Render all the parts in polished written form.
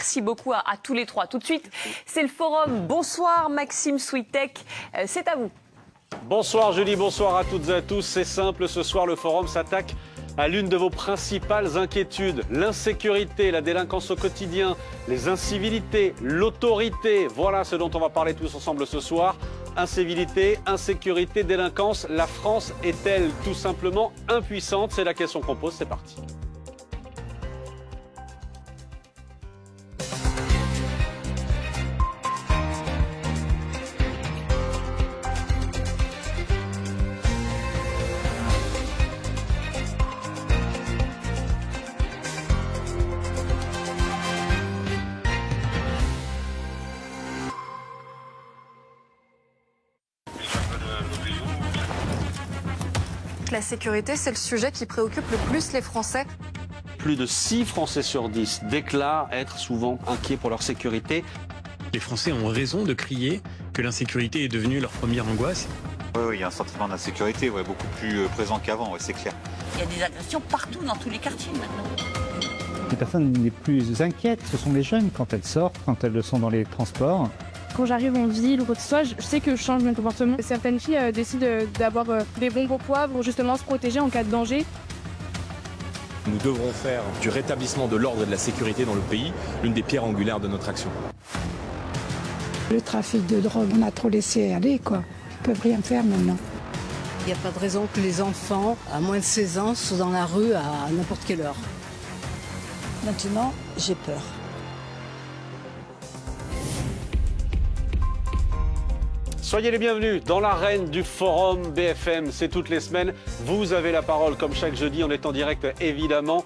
Merci beaucoup à tous les trois. Tout de suite, c'est le forum. Bonsoir Maxime Switek, c'est à vous. Bonsoir Julie, bonsoir à toutes et à tous. C'est simple, ce soir le forum s'attaque à l'une de vos principales inquiétudes, l'insécurité, la délinquance au quotidien, les incivilités, l'autorité. Voilà ce dont on va parler tous ensemble ce soir. Incivilité, insécurité, délinquance, la France est-elle tout simplement impuissante? C'est la question qu'on pose, c'est parti. La sécurité, c'est le sujet qui préoccupe le plus les Français. Plus de 6 Français sur 10 déclarent être souvent inquiets pour leur sécurité. Les Français ont raison de crier que l'insécurité est devenue leur première angoisse. Oui, il y a un sentiment d'insécurité beaucoup plus présent qu'avant, c'est clair. Il y a des agressions partout, dans tous les quartiers maintenant. Les personnes les plus inquiètes, ce sont les jeunes quand elles sortent, quand elles sont dans les transports. Quand j'arrive en ville ou quoi que ce soit, je sais que je change mon comportement. Certaines filles décident d'avoir des bombes au poivre pour justement se protéger en cas de danger. Nous devrons faire du rétablissement de l'ordre et de la sécurité dans le pays l'une des pierres angulaires de notre action. Le trafic de drogue, on a trop laissé aller, quoi. Ils peuvent rien faire maintenant. Il n'y a pas de raison que les enfants, à moins de 16 ans, soient dans la rue à n'importe quelle heure. Maintenant, j'ai peur. Soyez les bienvenus dans l'arène du forum BFM, c'est toutes les semaines. Vous avez la parole comme chaque jeudi, on est en direct évidemment,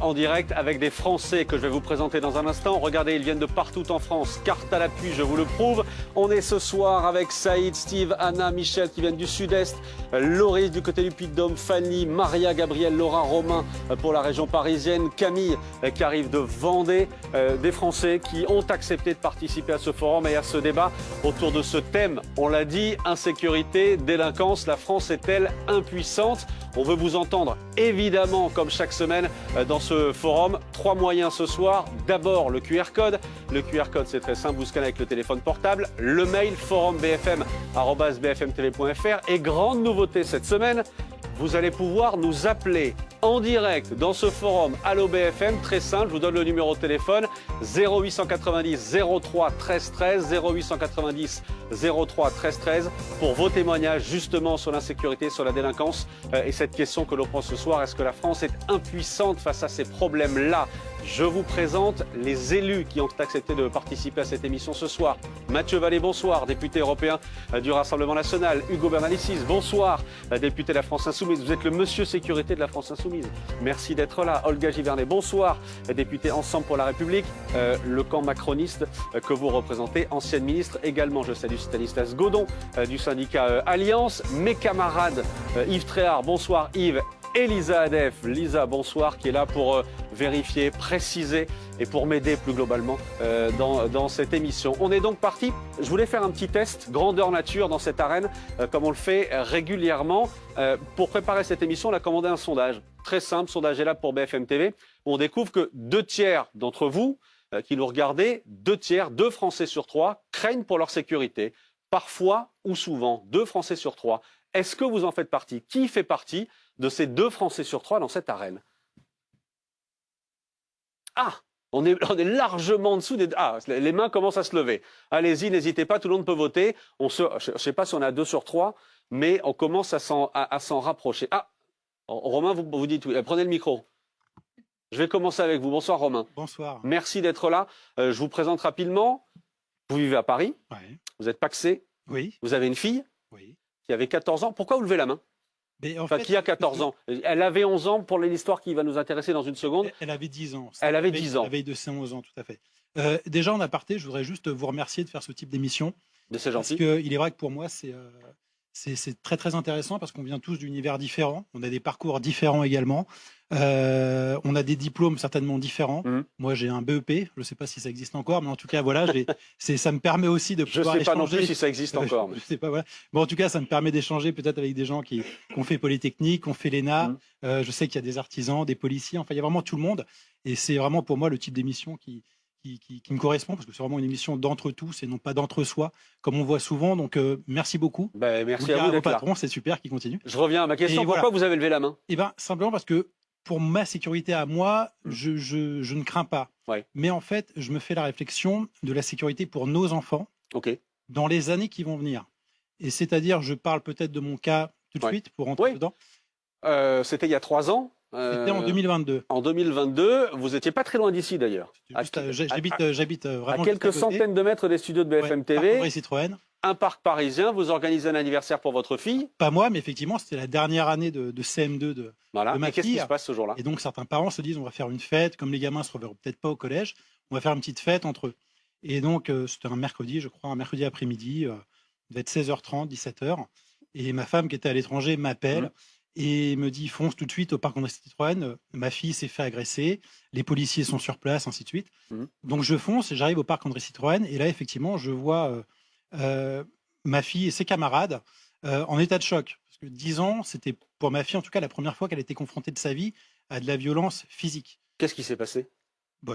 en direct avec des Français que je vais vous présenter dans un instant. Regardez, ils viennent de partout en France, carte à l'appui, je vous le prouve. On est ce soir avec Saïd, Steve, Anna, Michel qui viennent du sud-est, Loris du côté du Puy-de-Dôme, Fanny, Maria, Gabriel, Laura, Romain pour la région parisienne, Camille qui arrive de Vendée, des Français qui ont accepté de participer à ce forum et à ce débat autour de ce thème. On l'a dit, insécurité, délinquance, la France est-elle impuissante? On veut vous entendre évidemment comme chaque semaine dans ce forum. 3 moyens ce soir. D'abord le QR code. Le QR code c'est très simple, vous scannez avec le téléphone portable. Le mail forumbfm@bfmtv.fr. Et grande nouveauté cette semaine, vous allez pouvoir nous appeler en direct dans ce forum Allo BFM, très simple, je vous donne le numéro de téléphone 0890 03 13 13, 0890 03 13 13 pour vos témoignages justement sur l'insécurité, sur la délinquance et cette question que l'on prend ce soir, est-ce que la France est impuissante face à ces problèmes-là? Je vous présente les élus qui ont accepté de participer à cette émission ce soir. Mathieu Vallée, bonsoir, député européen du Rassemblement National. Hugo Bernalicis, bonsoir, député de la France Insoumise. Vous êtes le monsieur sécurité de la France Insoumise. Merci d'être là. Olga Givernet, bonsoir, député Ensemble pour la République, le camp macroniste que vous représentez, ancienne ministre également. Je salue Stanislas Godon du syndicat Alliance. Mes camarades Yves Tréhard, bonsoir Yves. Et Lisa Adef, Lisa, bonsoir, qui est là pour vérifier, préciser et pour m'aider plus globalement dans cette émission. On est donc parti. Je voulais faire un petit test grandeur nature dans cette arène, comme on le fait régulièrement. Pour préparer cette émission, on a commandé un sondage. Très simple, sondage est là pour BFM TV. On découvre que 2 tiers d'entre vous qui nous regardez, 2 tiers, 2 Français sur 3 craignent pour leur sécurité. Parfois ou souvent, 2 Français sur 3. Est-ce que vous en faites partie? Qui fait partie de ces 2 Français sur 3 dans cette arène? Ah, on est largement en dessous des... Ah, les mains commencent à se lever. Allez-y, n'hésitez pas, tout le monde peut voter. Je ne sais pas si on est à 2 sur 3, mais on commence à s'en rapprocher. Ah, Romain, vous dites oui. Prenez le micro. Je vais commencer avec vous. Bonsoir Romain. Bonsoir. Merci d'être là. Je vous présente rapidement. Vous vivez à Paris. Ouais. Vous êtes pacsé. Oui. Vous avez une fille. Oui. Qui avait 14 ans. Pourquoi vous levez la main? Qui a 14 ans. Elle avait 11 ans pour l'histoire qui va nous intéresser dans une seconde. Elle avait 10 ans. Elle avait 10 ans. La veille de ses 11 ans, tout à fait. Déjà, en aparté, je voudrais juste vous remercier de faire ce type d'émission. C'est gentil. Parce qu'il est vrai que pour moi, c'est très très intéressant parce qu'on vient tous d'univers différents. On a des parcours différents également. On a des diplômes certainement différents. Moi, j'ai un BEP. Je ne sais pas si ça existe encore, mais en tout cas, voilà, ça me permet aussi de pouvoir échanger. Je ne sais pas non plus si ça existe encore. Je sais pas, voilà. Bon, en tout cas, ça me permet d'échanger peut-être avec des gens qui ont fait Polytechnique, qui ont fait l'ENA. Je sais qu'il y a des artisans, des policiers. Enfin, il y a vraiment tout le monde. Et c'est vraiment pour moi le type d'émission qui qui me correspond, parce que c'est vraiment une émission d'entre tous et non pas d'entre soi, comme on voit souvent. Donc, merci beaucoup. Merci Vous à vous au d'être là. patron, c'est super, qui continue. Je reviens à ma question. Et Pourquoi voilà. vous avez levé la main? Simplement parce que pour ma sécurité à moi, je ne crains pas. Ouais. Mais en fait, je me fais la réflexion de la sécurité pour nos enfants dans les années qui vont venir. Et c'est-à-dire, je parle peut-être de mon cas tout de suite pour rentrer dedans. C'était il y a 3 ans. C'était en 2022. En 2022, vous n'étiez pas très loin d'ici d'ailleurs. J'habite vraiment à quelques centaines de mètres des studios de BFM TV. Parc Citroën. Un parc parisien, vous organisez un anniversaire pour votre fille. Pas moi, mais effectivement, c'était la dernière année de CM2 de ma Et qu'est-ce fille. qui se passe ce jour-là? Et donc, certains parents se disent, on va faire une fête, comme les gamins se reverront peut-être pas au collège, on va faire une petite fête entre eux. Et donc, c'était un mercredi, je crois, un mercredi après-midi, il devait être 16h30, 17h. Et ma femme, qui était à l'étranger, m'appelle et me dit, fonce tout de suite au parc André Citroën, ma fille s'est fait agresser, les policiers sont sur place, ainsi de suite. Donc, je fonce et j'arrive au parc André Citroën, et là, effectivement, je vois ma fille et ses camarades en état de choc. Parce que 10 ans, c'était pour ma fille, en tout cas, la première fois qu'elle était confrontée de sa vie à de la violence physique. Qu'est-ce qui s'est passé?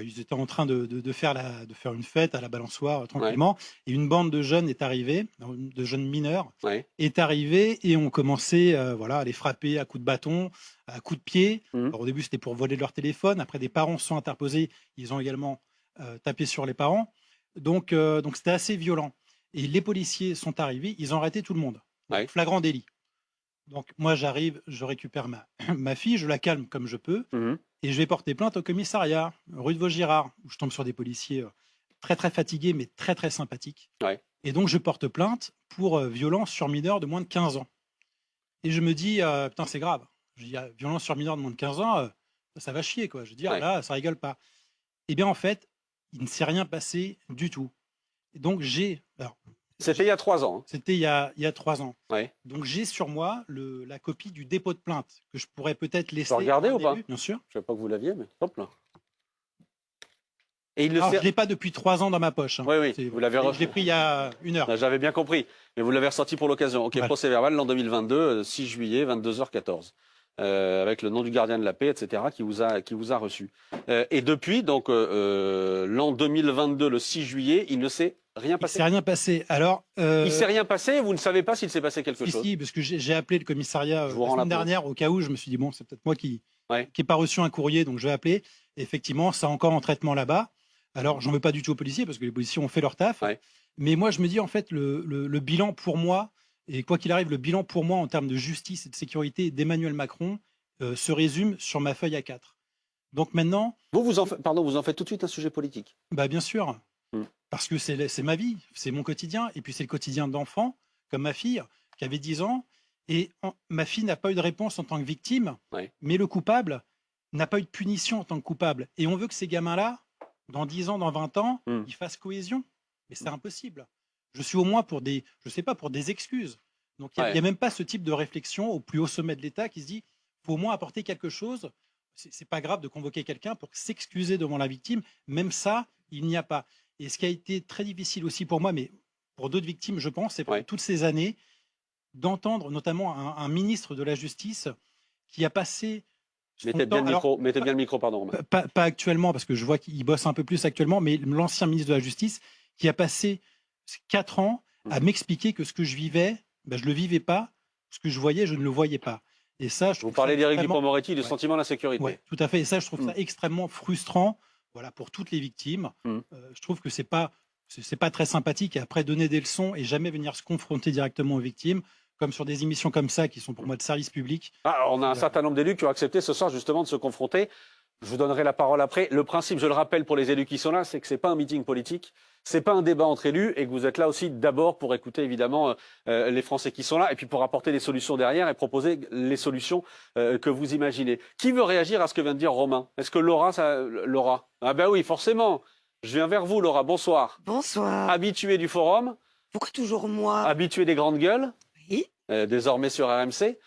Ils étaient en train de faire une fête à la balançoire tranquillement. Et une bande de jeunes est arrivée, de jeunes mineurs, est arrivée et ont commencé à les frapper à coups de bâton, à coups de pied. Alors, au début, c'était pour voler leur téléphone. Après, des parents se sont interposés. Ils ont également tapé sur les parents. Donc c'était assez violent. Et les policiers sont arrivés, ils ont arrêté tout le monde. Flagrant délit. Donc moi j'arrive, je récupère ma fille, je la calme comme je peux, et je vais porter plainte au commissariat, rue de Vaugirard, où je tombe sur des policiers très très fatigués, mais très très sympathiques. Et donc je porte plainte pour violence sur mineur de moins de 15 ans. Et je me dis, putain c'est grave. Je dis, violence sur mineur de moins de 15 ans, ça va chier quoi. Je veux dire, là, ça rigole pas. Et bien en fait, il ne s'est rien passé du tout. Et donc c'était il y a 3 ans. C'était il y a 3 ans. Donc j'ai sur moi la copie du dépôt de plainte que je pourrais peut-être laisser. Je peux regarder ou pas? Bien sûr. Je ne savais pas que vous l'aviez, mais hop là. Et je ne l'ai pas depuis 3 ans dans ma poche. Oui, vous l'avez Je l'ai pris il y a 1 heure. J'avais bien compris, mais vous l'avez ressorti pour l'occasion. Ok, procès verbal l'an 2022, 6 juillet, 22h14. Avec le nom du gardien de la paix, etc., qui vous a reçu. Et depuis, donc, l'an 2022, le 6 juillet, il ne s'est rien passé. Il ne s'est rien passé. Alors, il s'est rien passé, vous ne savez pas s'il s'est passé quelque chose? Si, parce que j'ai appelé le commissariat la semaine dernière, au cas où je me suis dit, bon, c'est peut-être moi qui n'ai pas reçu un courrier, donc je vais appeler. Et effectivement, c'est encore en traitement là-bas. Alors, j'en veux pas du tout aux policiers, parce que les policiers ont fait leur taf. Mais moi, je me dis, en fait, le bilan pour moi, et quoi qu'il arrive, le bilan pour moi en termes de justice et de sécurité d'Emmanuel Macron se résume sur ma feuille A4. Donc maintenant... Vous en faites tout de suite un sujet politique? Bien sûr, parce que c'est ma vie, c'est mon quotidien, et puis c'est le quotidien d'enfants, comme ma fille, qui avait 10 ans, et ma fille n'a pas eu de réponse en tant que victime, mais le coupable n'a pas eu de punition en tant que coupable. Et on veut que ces gamins-là, dans 10 ans, dans 20 ans, ils fassent cohésion. Mais c'est impossible. Je suis au moins pour des excuses. Donc il n'y a même pas ce type de réflexion au plus haut sommet de l'État qui se dit, il faut au moins apporter quelque chose. C'est pas grave de convoquer quelqu'un pour s'excuser devant la victime. Même ça, il n'y a pas. Et ce qui a été très difficile aussi pour moi, mais pour d'autres victimes, je pense, c'est pendant toutes ces années, d'entendre notamment un ministre de la Justice qui a passé... Mettez bien le micro, pardon. Romain. Pas actuellement, parce que je vois qu'il bosse un peu plus actuellement, mais l'ancien ministre de la Justice qui a passé 4 ans à m'expliquer que ce que je vivais, je ne le vivais pas, ce que je voyais, je ne le voyais pas. Et ça, je trouve Vous parlez d'Éric extrêmement... Dupond-Moretti, du sentiment d'insécurité. Oui, tout à fait. Et ça, je trouve ça extrêmement frustrant, pour toutes les victimes. Je trouve que c'est pas très sympathique et après donner des leçons et jamais venir se confronter directement aux victimes, comme sur des émissions comme ça qui sont pour moi de service public. On a un certain nombre d'élus qui ont accepté ce soir justement de se confronter. Je vous donnerai la parole après. Le principe, je le rappelle pour les élus qui sont là, c'est que ce n'est pas un meeting politique, ce n'est pas un débat entre élus et que vous êtes là aussi d'abord pour écouter évidemment les Français qui sont là et puis pour apporter des solutions derrière et proposer les solutions que vous imaginez. Qui veut réagir à ce que vient de dire Romain? Est-ce que Laura? Ah ben oui, forcément. Je viens vers vous, Laura. Bonsoir. Bonsoir. Habituée du forum. Pourquoi toujours moi? Habituée des grandes gueules. Oui. Désormais sur RMC.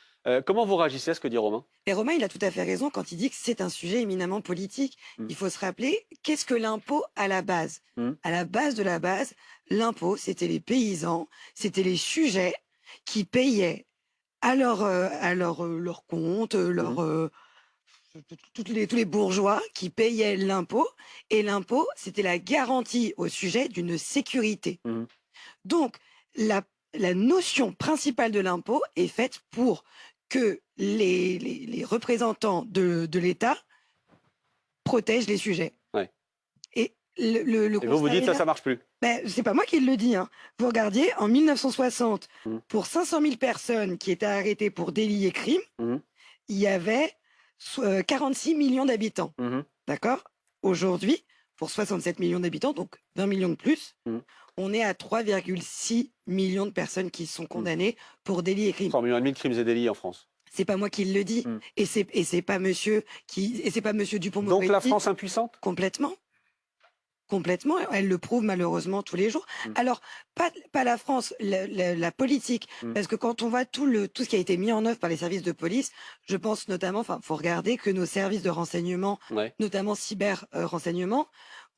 Comment vous réagissez à ce que dit Romain? Et Romain, il a tout à fait raison quand il dit que c'est un sujet éminemment politique. Il faut se rappeler, qu'est-ce que l'impôt à la base? À la base de la base, l'impôt, c'était les paysans, c'était les sujets qui payaient à leur compte, tous les bourgeois qui payaient l'impôt. Et l'impôt, c'était la garantie au sujet d'une sécurité. Donc, la notion principale de l'impôt est faite pour que les représentants de l'État protègent les sujets. Ouais. Et vous dites ça marche plus. Ben, c'est pas moi qui le dis. Hein. Vous regardiez, en 1960, pour 500 000 personnes qui étaient arrêtées pour délits et crimes, il y avait 46 millions d'habitants. D'accord? Aujourd'hui, pour 67 millions d'habitants, donc 20 millions de plus, on est à 3,6 millions de personnes qui sont condamnées pour délits et crimes. 3,5 millions de crimes et délits en France. C'est pas moi qui le dis. Et c'est pas monsieur Dupond-Moretti. Donc la France impuissante? Complètement. Complètement, elle le prouve malheureusement tous les jours. Alors, pas la France, la politique, parce que quand on voit tout ce qui a été mis en œuvre par les services de police, je pense notamment, faut regarder que nos services de renseignement, notamment cyber renseignement,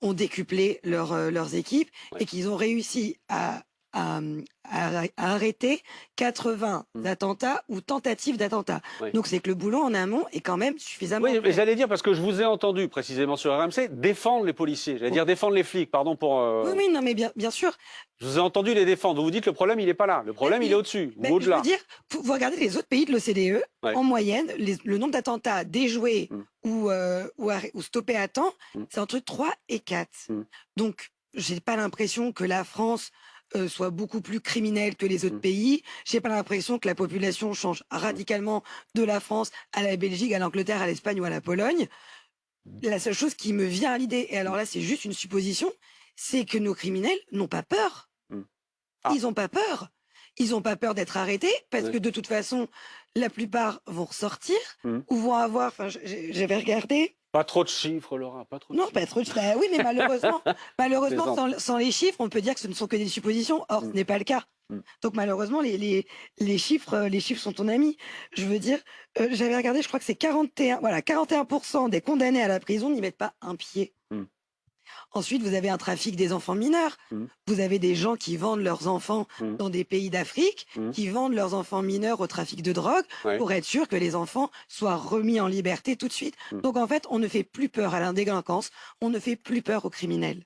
ont décuplé leurs équipes et qu'ils ont réussi à arrêter 80 attentats ou tentatives d'attentats. Donc c'est que le boulot en amont est quand même suffisamment... Oui, mais j'allais dire, parce que je vous ai entendu précisément sur RMC, défendre les policiers. J'allais dire défendre les flics, pardon pour... Oui, non, mais bien sûr. Je vous ai entendu les défendre. Vous dites le problème, il n'est pas là. Le problème, il est au-dessus, ou au-delà. Je veux dire, vous regardez les autres pays de l'OCDE, en moyenne, le nombre d'attentats déjoués ou stoppés à temps, c'est entre 3 et 4. Donc, j'ai pas l'impression que la France soit beaucoup plus criminelle que les autres pays. J'ai pas l'impression que la population change radicalement de la France à la Belgique, à l'Angleterre, à l'Espagne ou à la Pologne. La seule chose qui me vient à l'idée, et alors là c'est juste une supposition, c'est que nos criminels n'ont pas peur. Ils n'ont pas peur. Ils n'ont pas peur d'être arrêtés parce que de toute façon, la plupart vont ressortir ou vont avoir... Enfin, j'avais regardé... Pas trop de chiffres, Laura, pas trop de Non, chiffres. pas trop de chiffres. Bah oui, mais malheureusement, sans les chiffres, on peut dire que ce ne sont que des suppositions. Or, ce n'est pas le cas. Donc malheureusement, les chiffres sont ton ami. Je veux dire, j'avais regardé, je crois que c'est 41% des condamnés à la prison n'y mettent pas un pied. Ensuite, vous avez un trafic des enfants mineurs. Vous avez des gens qui vendent leurs enfants dans des pays d'Afrique, qui vendent leurs enfants mineurs au trafic de drogue pour être sûr que les enfants soient remis en liberté tout de suite. Donc en fait, on ne fait plus peur à la délinquance, on ne fait plus peur aux criminels.